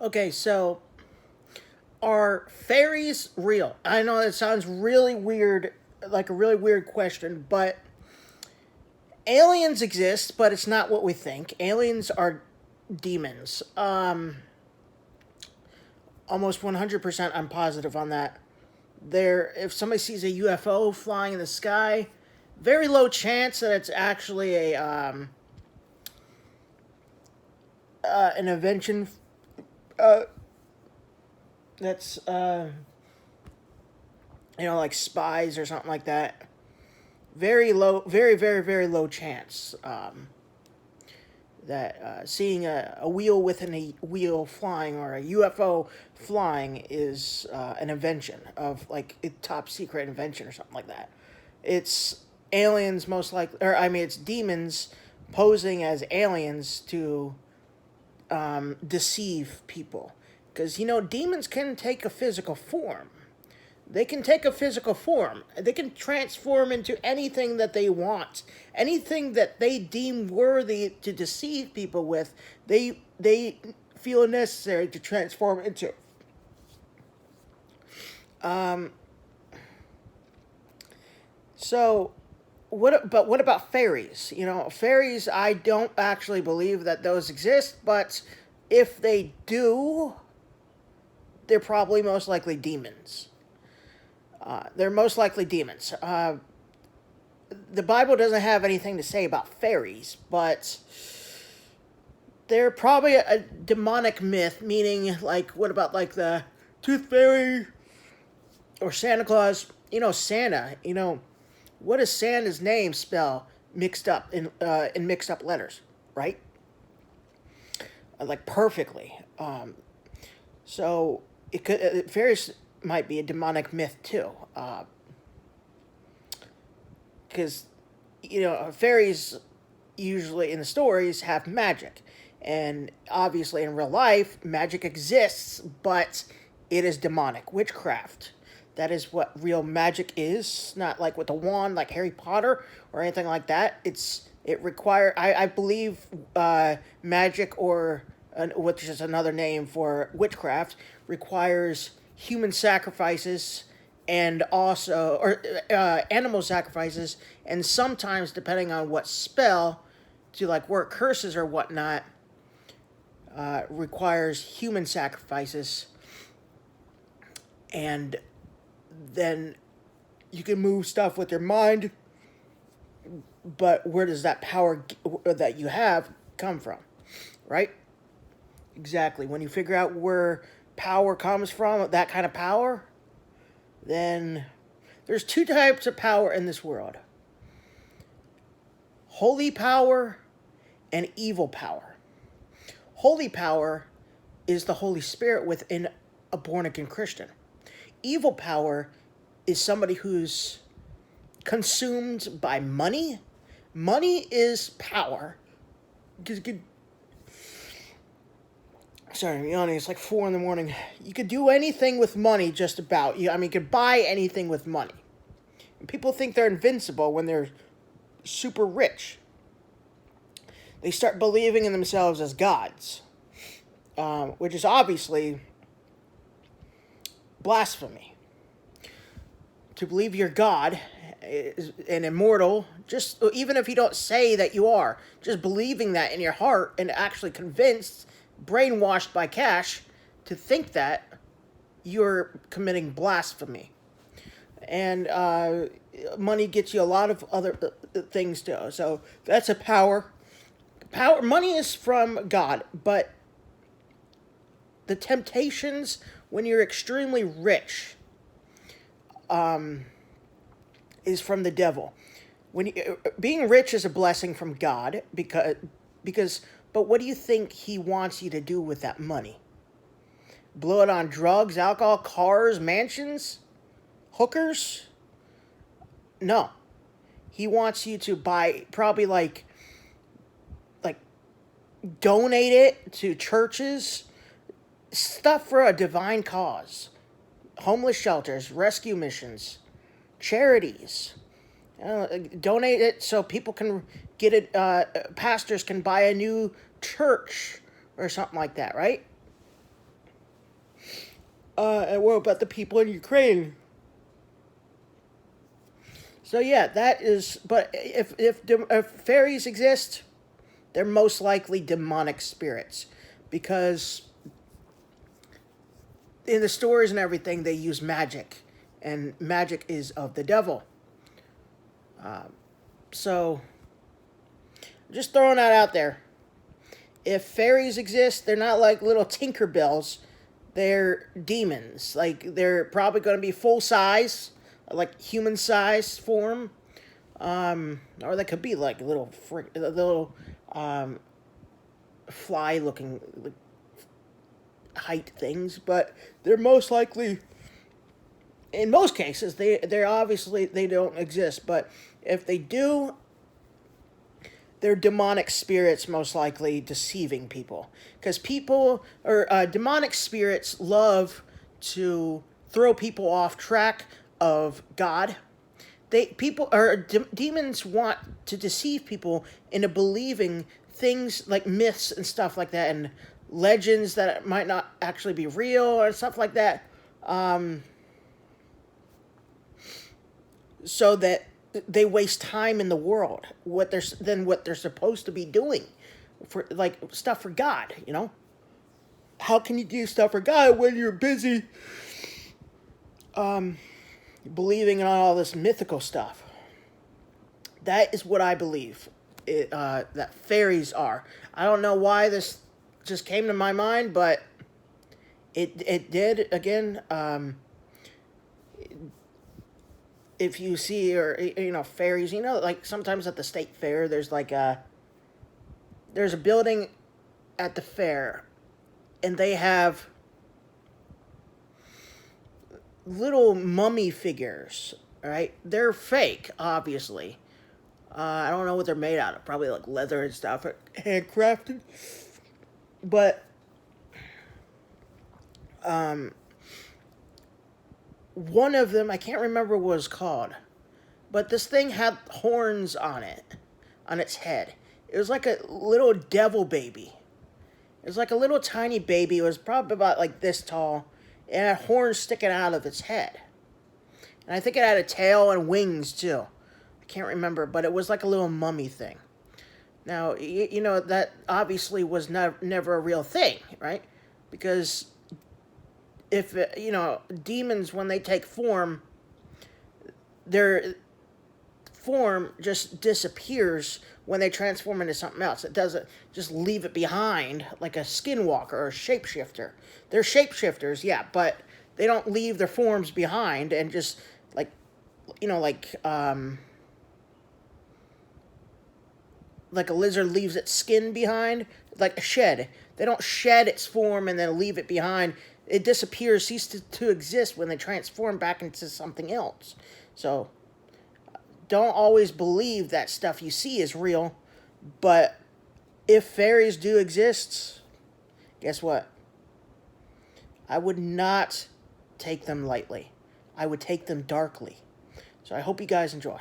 Okay, so are fairies real? I know that sounds really weird, like a really weird question, but aliens exist, but it's not what we think. Aliens are demons. Almost 100% I'm positive on that. If somebody sees a UFO flying in the sky, very low chance that it's actually a an invention uh, that's like spies or something like that. Very low, very low chance that seeing a wheel within a wheel flying or a UFO flying is an invention of like a top secret invention or something like that. It's aliens most likely, or I mean, it's demons posing as aliens to deceive people. Because, demons can take a physical form. They can take a physical form. They can transform into anything that they want. Anything that they deem worthy to deceive people with, they feel necessary to transform into. So, what about fairies? Fairies, I don't actually believe that those exist, but if they do, they're probably most likely demons. They're most likely demons. The Bible doesn't have anything to say about fairies, but they're probably a demonic myth, meaning, like, what about, like, the Tooth Fairy or Santa Claus? Santa, what does Santa's name spell mixed up in mixed up letters, right? Like, perfectly. So, fairies might be a demonic myth, too. Because fairies usually in the stories have magic, and obviously in real life magic exists, but it is demonic witchcraft. That is what real magic is, not like with a wand like Harry Potter or anything like that. I believe magic, or which is another name for witchcraft, requires human sacrifices and also or animal sacrifices, and sometimes depending on what spell to like work curses or whatnot, requires human sacrifices, and then you can move stuff with your mind, but where does that power that you have come from, right? Exactly. When you figure out where power comes from, that kind of power, then there's two types of power in this world: holy power and evil power. Holy power is the Holy Spirit within a born again Christian. Evil power is somebody who's consumed by money. Money is power. Sorry, I'm yawning. It's like 4 in the morning. You could do anything with money, just about. You could buy anything with money. And people think they're invincible when they're super rich. They start believing in themselves as gods, which is obviously blasphemy. To believe you're God and immortal, just even if you don't say that you are, just believing that in your heart and actually convinced, brainwashed by cash to think that, you're committing blasphemy. And money gets you a lot of other things too. So that's a power. Money is from God, but the temptations when you're extremely rich is from the devil. Being rich is a blessing from God, because but what do you think he wants you to do with that money? Blow it on drugs, alcohol, cars, mansions, hookers? No. He wants you to buy, probably like donate it to churches, stuff for a divine cause. Homeless shelters, rescue missions, charities. Donate it so people can get it. Pastors can buy a new church or something like that, right? And what about the people in Ukraine? So yeah, that is. But if fairies exist, they're most likely demonic spirits, because in the stories and everything they use magic, and magic is of the devil. So just throwing that out there. If fairies exist, they're not like little Tinkerbells. They're demons. Like they're probably going to be full size, like human size form, or they could be like little fly looking like, height things. But they're most likely, in most cases, they're obviously they don't exist. But if they do, they're demonic spirits, most likely deceiving people, because people or demonic spirits love to throw people off track of God. Demons want to deceive people into believing things like myths and stuff like that, and legends that might not actually be real or stuff like that, so that they waste time in the world what they're supposed to be doing for like stuff for God. How can you do stuff for God when you're busy believing in all this mythical stuff? That is what I believe that fairies are. I don't know why this just came to my mind, but it did again. If you see, or fairies, like sometimes at the state fair there's a building at the fair, and they have little mummy figures. Right, they're fake, obviously. I don't know what they're made out of, probably like leather and stuff, handcrafted. But one of them, I can't remember what it was called, but this thing had horns on it, on its head. It was like a little devil baby. It was like a little tiny baby. It was probably about like this tall. It had horns sticking out of its head. And I think it had a tail and wings too. I can't remember, but it was like a little mummy thing. Now, that obviously was never a real thing, right? Because if, demons, when they take form, their form just disappears when they transform into something else. It doesn't just leave it behind like a skinwalker or a shapeshifter. They're shapeshifters, yeah, but they don't leave their forms behind and just like a lizard leaves its skin behind, like a shed. They don't shed its form and then leave it behind. It disappears, ceases to exist when they transform back into something else. So don't always believe that stuff you see is real. But if fairies do exist, guess what? I would not take them lightly. I would take them darkly. So I hope you guys enjoy.